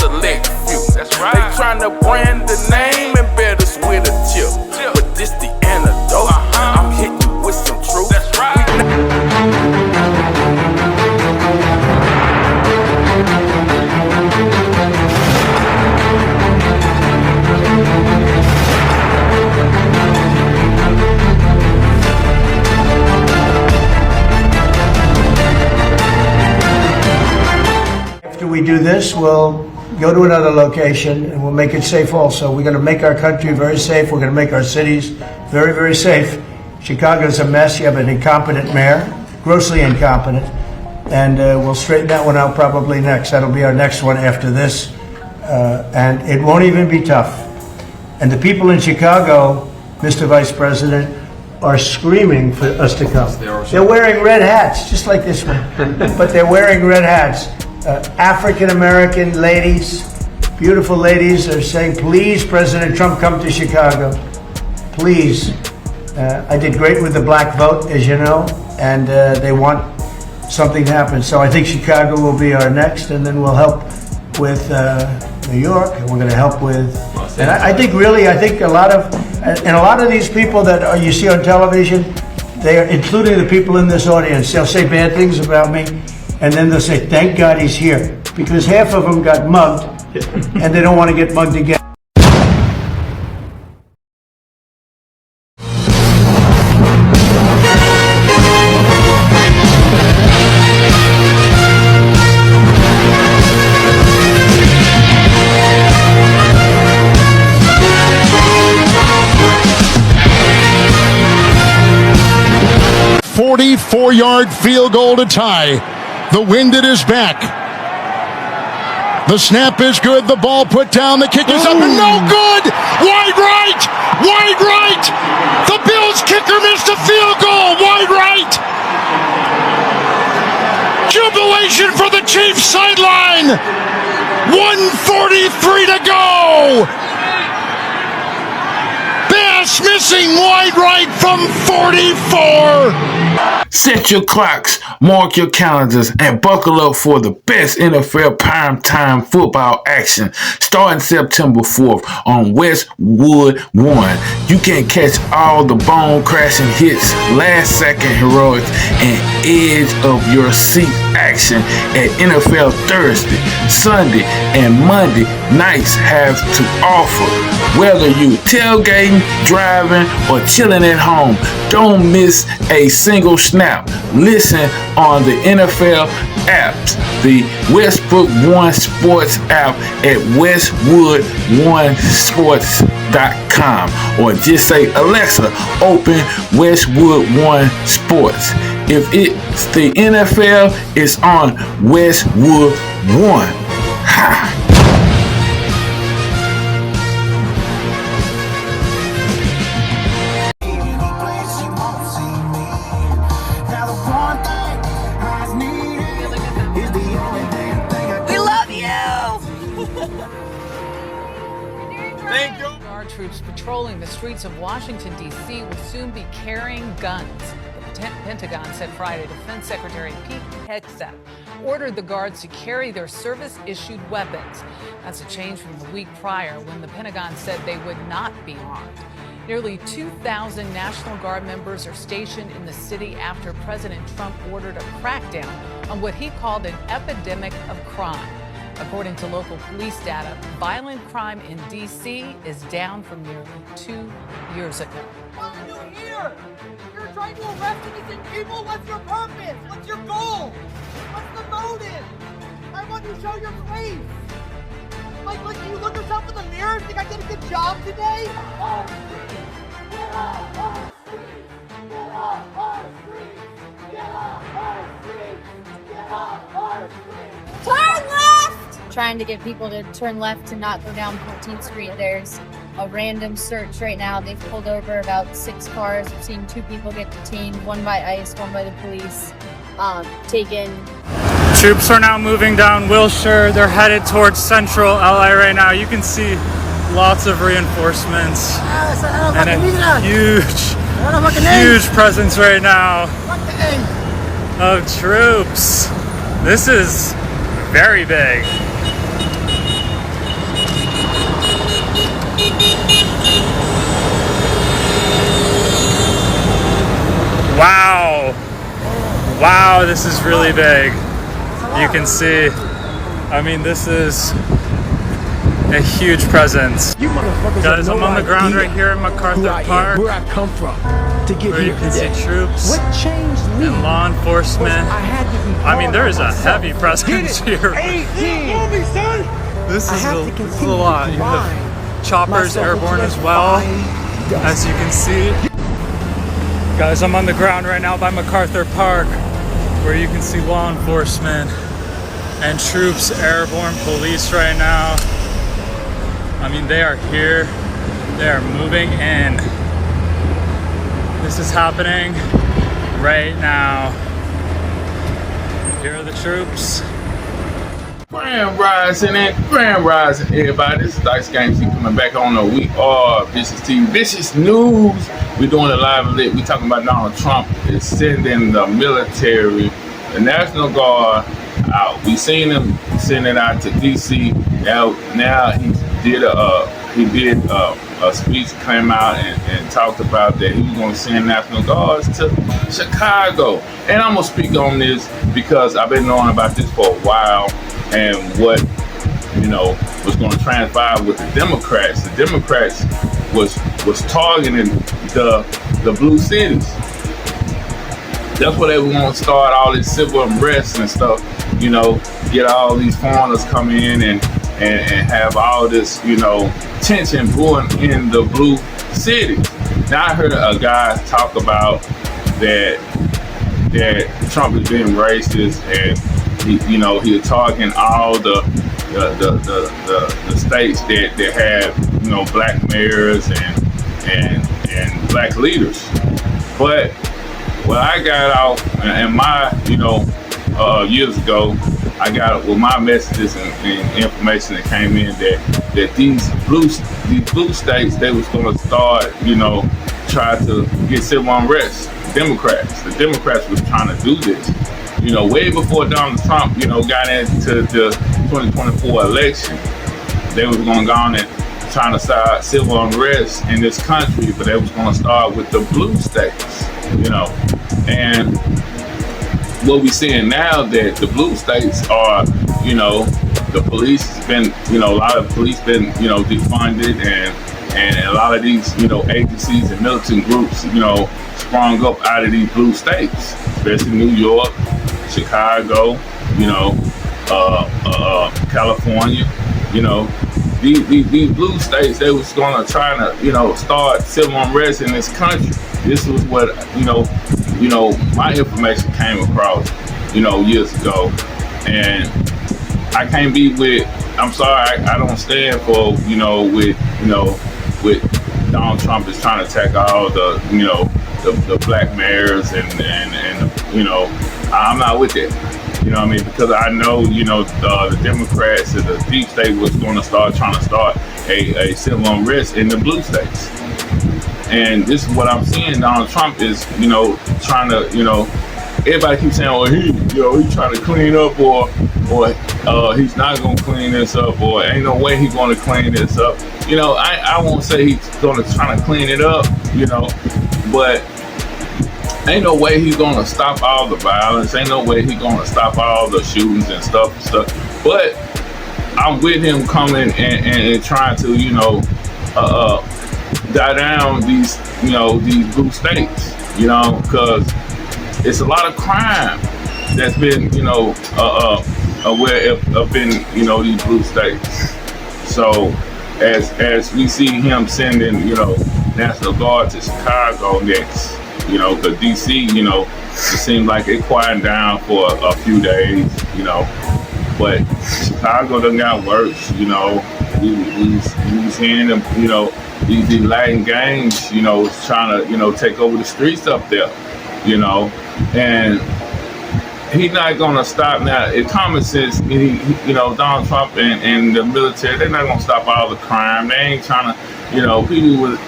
select few. That's right. They tryna brand the name and bet us with a tip. But this the antidote. I'm hitting you with some truth. That's right. After we do this, we'll go to another location and we'll make it safe also. We're going to make our country very safe. We're going to make our cities very, very safe. Chicago's a mess. You have an incompetent mayor, grossly incompetent. And we'll straighten that one out probably next. That'll be our next one after this. And it won't even be tough. And the people in Chicago, Mr. Vice President, are screaming for us to come. They're wearing red hats, just like this one. But they're wearing red hats. African-American ladies, beautiful ladies, are saying, please, President Trump, come to Chicago. Please. I did great with the black vote, as you know, and they want something to happen. So I think Chicago will be our next, and then we'll help with New York, and we're going to help with, and I think a lot of these people that you see on television, they are, including the people in this audience, they'll say bad things about me, and then they'll say, thank God he's here, because half of them got mugged, and they don't want to get mugged again. Four-yard field goal to tie. The wind at his back. The snap is good. The ball put down. The kick is up and no good. Wide right. Wide right. The Bills kicker missed a field goal. Wide right. Jubilation for the Chiefs sideline. 1:43 to go. Bass missing wide right from 44. Set your clocks, mark your calendars, and buckle up for the best NFL primetime football action starting September 4th on Westwood 1. You can catch all the bone-crashing hits, last-second heroics, and edge-of-your-seat action at NFL Thursday, Sunday, and Monday nights have to offer. Whether you tailgating, driving, or chilling at home, don't miss a single snap. Listen on the NFL apps, the Westwood One Sports app at westwood1sports.com, or just say, Alexa, open Westwood One Sports. If it's the NFL, it's on Westwood One. Ha! Troops patrolling the streets of Washington, D.C. will soon be carrying guns. The Pentagon said Friday Defense Secretary Pete Hegseth ordered the guards to carry their service-issued weapons. That's a change from the week prior when the Pentagon said they would not be armed. Nearly 2,000 National Guard members are stationed in the city after President Trump ordered a crackdown on what he called an epidemic of crime. According to local police data, violent crime in D.C. is down from nearly 2 years ago. Why are you here? You're trying to arrest innocent people? What's your purpose? What's your goal? What's the motive? I want you to show your face. Like, you look yourself in the mirror and think I did a good job today? Get off our streets! Get off our streets! Get off our streets! Get off our streets! Turn left! Trying to get people to turn left to not go down 14th Street. There's a random search right now. They've pulled over about 6 cars. We've seen 2 people get detained, one by ICE, one by the police, taken. Troops are now moving down Wilshire. They're headed towards central LA right now. You can see lots of reinforcements and a huge presence right now of troops. This is very big. car, this is really big. You can see, I mean, this is a huge presence. You motherfuckers Guys, have I'm no on the ground idea right here in MacArthur who I am, Park, where I come from to get where you here can see today. troops What changed me and law was enforcement. I had to be I mean, hard there on is a myself. heavy presence Get it? here. 18. This I is have to this is a continue lot. to You have grind choppers myself airborne into as that well, fine dust. as you can see. Guys, I'm on the ground right now by MacArthur Park, where you can see law enforcement and troops, airborne police right now. I mean, they are here. They are moving in. This is happening right now. Here are the troops. Grand Rising and Grand Rising, everybody. This is Dice Game C coming back on the We Are VishusTv Vicious News. We're doing a live and lit. We're talking about Donald Trump is sending the military, the National Guard out. We seen him send it out to DC. Now he did a speech, came out and talked about that he was going to send National Guards to Chicago. And I'm gonna speak on this because I've been knowing about this for a while. And what was going to transpire with the Democrats. The Democrats was targeting the blue cities. That's where they want to start all this civil unrest and stuff. Get all these foreigners coming in and have all this tension brewing in the blue cities. Now I heard a guy talk about that Trump is being racist and he's targeting all the states that have black mayors and black leaders. But what I got out in my years ago, I got with my messages and information that came in that these blue states, they was going to start try to get civil unrest. The Democrats was trying to do this. Way before Donald Trump, got into the 2024 election, they was going to go on and trying to start civil unrest in this country, but they was going to start with the blue states, And what we seeing now that the blue states are, the police has been, a lot of police been, defunded and a lot of these, agencies and militant groups, sprung up out of these blue states, especially New York, Chicago, California, these blue states, they was gonna try to, start civil unrest in this country. This was what, my information came across, years ago. And I can't be with, I'm sorry, I don't stand for, with Donald Trump is trying to attack all the, the black mayors and I'm not with it. Because I know, the Democrats and the deep state was going to trying to start a civil unrest in the blue states. And this is what I'm seeing. Donald Trump is, trying to, everybody keeps saying, well, he's trying to clean up or he's not going to clean this up or ain't no way he's going to clean this up. I won't say he's going to try to clean it up, but ain't no way he's gonna stop all the violence. Ain't no way he's gonna stop all the shootings and stuff. But I'm with him coming and trying to, die down these, these blue states, because it's a lot of crime that's been, aware up in, these blue states. So as we see him sending, National Guard to Chicago next. Because DC, it seems like it quieted down for a few days, but Chicago done got worse, we was hearing them, these Latin gangs, trying to, take over the streets up there, and he's not gonna stop now. It's common sense, Donald Trump and the military, they're not gonna stop all the crime. They ain't trying to, people with,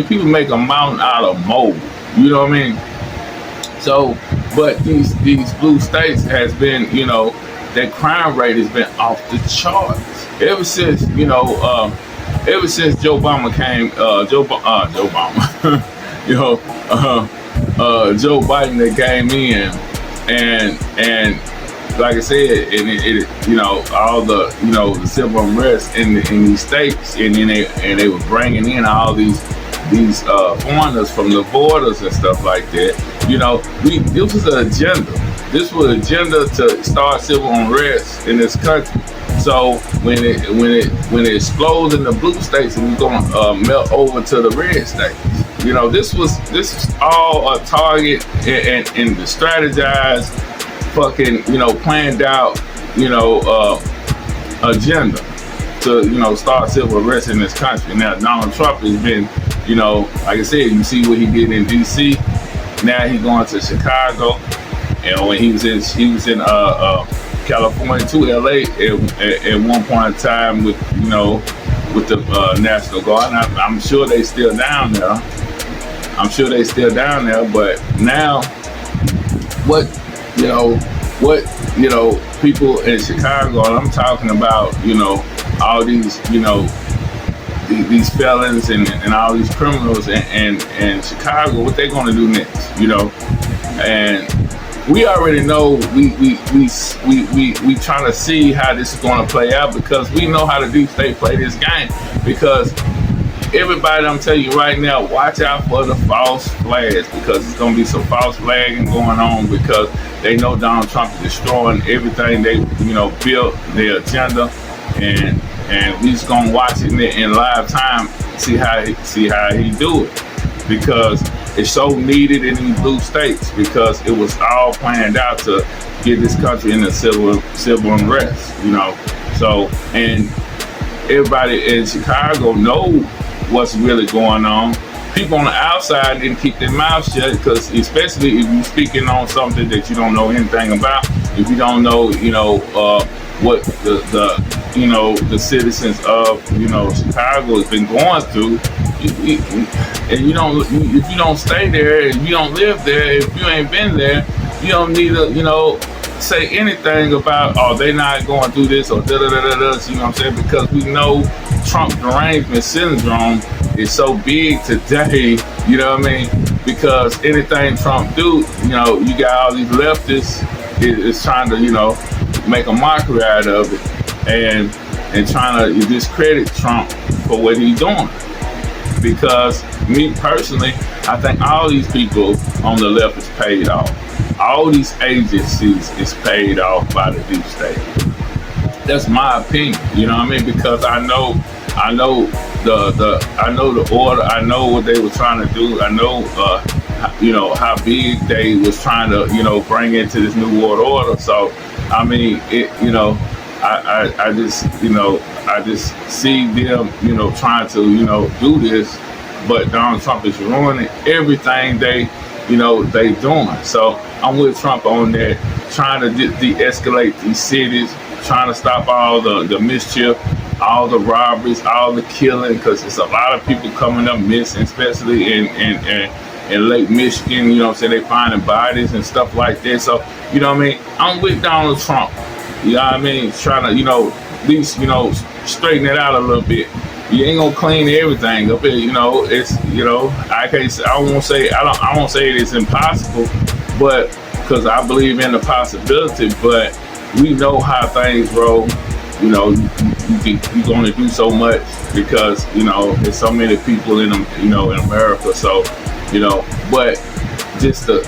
people make a mountain out of mold. You know what I mean? So, but these blue states has been, that crime rate has been off the charts ever since, ever since Joe Obama came. Joe Obama, Joe Biden that came in, and like I said, and it you know, all the, you know, the civil unrest in these states, and then they were bringing in all these foreigners from the borders and stuff like that. You know, this was an agenda. This was an agenda to start civil unrest in this country. So when it explodes in the blue states, and we're gonna melt over to the red states. You know, this is all a target and the strategized, fucking, you know, planned out, you know, agenda to, you know, start civil unrest in this country. Now Donald Trump has been, you know, like I said, you see what he did in DC. Now he's going to Chicago, and when he was in California to LA at one point in time with, you know, with the National Guard. And I'm sure they still down there. But now, what people in Chicago, and I'm talking about, you know, all these, you know, these felons and all these criminals in Chicago, what they gonna do next, you know? And we already know, we trying to see how this is gonna play out, because we know how the deep state play this game. Because everybody, I'm telling you right now, watch out for the false flags, because it's gonna be some false flagging going on, because they know Donald Trump is destroying everything they, you know, built their agenda, and we just gonna watch it in live time, see how he do it, because it's so needed in these blue states, because it was all planned out to get this country in a civil unrest, you know. So, and everybody in Chicago know what's really going on. People on the outside didn't keep their mouth shut, because especially if you're speaking on something that you don't know anything about, if you don't know, you know, what the citizens of, you know, Chicago has been going through, and if you don't stay there, if you don't live there, if you ain't been there, you don't need to, you know, say anything about, oh, they not going through this or da da da da da. You know what I'm saying? Because we know Trump derangement syndrome is so big today. You know what I mean? Because anything Trump do, you know, you got all these leftists is trying to, you know, make a mockery out of it, and trying to discredit Trump for what he's doing. Because me personally, I think all these people on the left is paid off. All these agencies is paid off by the deep state. That's my opinion. You know what I mean? Because I know the order. I know what they were trying to do. I know, you know, how big they was trying to, you know, bring into this new world order. So, I mean, you know, I just, you know, I just see them, you know, trying to, you know, do this, but Donald Trump is ruining everything they doing. So I'm with Trump on that, trying to de-escalate these cities, trying to stop all the mischief, all the robberies, all the killing, because there's a lot of people coming up missing, especially in Lake Michigan. You know what I'm saying? They finding bodies and stuff like that. So, you know what I mean? I'm with Donald Trump. You know what I mean? Trying to, you know, at least, you know, straighten it out a little bit. You ain't gonna clean everything up. You know, it's, you know, I won't say it is impossible, but because I believe in the possibility. But we know how things roll. You know, you're gonna do so much, because, you know, there's so many people in them, you know, in America. So, you know, but just to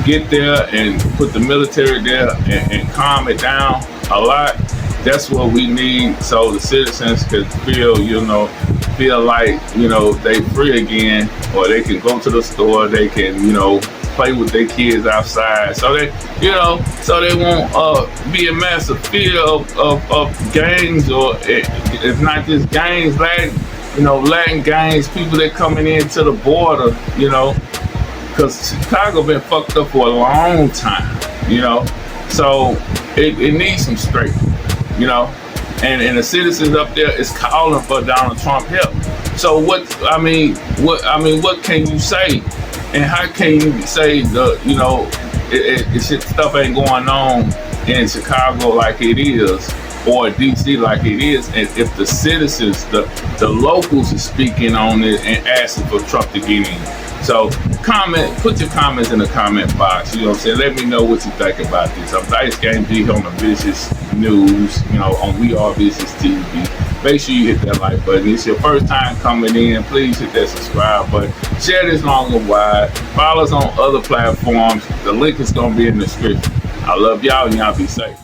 get there and put the military there and calm it down a lot. That's what we need, so the citizens can feel like, you know, they free again, or they can go to the store, they can, you know, play with their kids outside, so they, you know, so they won't be a massive fear of gangs, or if not just gangs, Latin gangs, people that coming into the border, you know, because Chicago been fucked up for a long time, you know, so it needs some strength. You know, and the citizens up there is calling for Donald Trump help. So what can you say, and how can you say you know, stuff ain't going on in Chicago like it is, or DC like it is, and if the citizens, the locals is speaking on it and asking for Trump to get in? So comment, put your comments in the comment box. You know what I'm saying? Let me know what you think about this. I'm Dice Game G on the Vicious News, you know, on We Are Vicious TV. Make sure you hit that like button. It's your first time coming in, please hit that subscribe button. Share this long and wide. Follow us on other platforms. The link is going to be in the description. I love y'all and y'all be safe.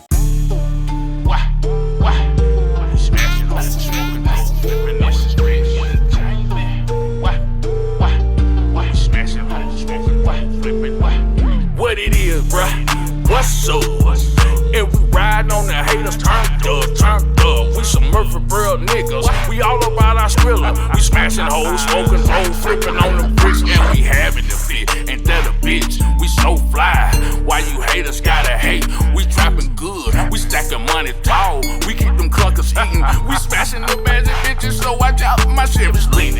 What it is, bruh? What's up? And we riding on the haters, turned up. We some Murphy Burl niggas. We all about our skrilla. We smashing hoes, smoking hoes, flipping on the bricks, and we having the fit. Ain't that a bitch? We so fly. Why you haters gotta hate? We trapping good. We stacking money tall. We keep them clunkers eating. We smashing the magic bitches, so watch out. My shit is leaning.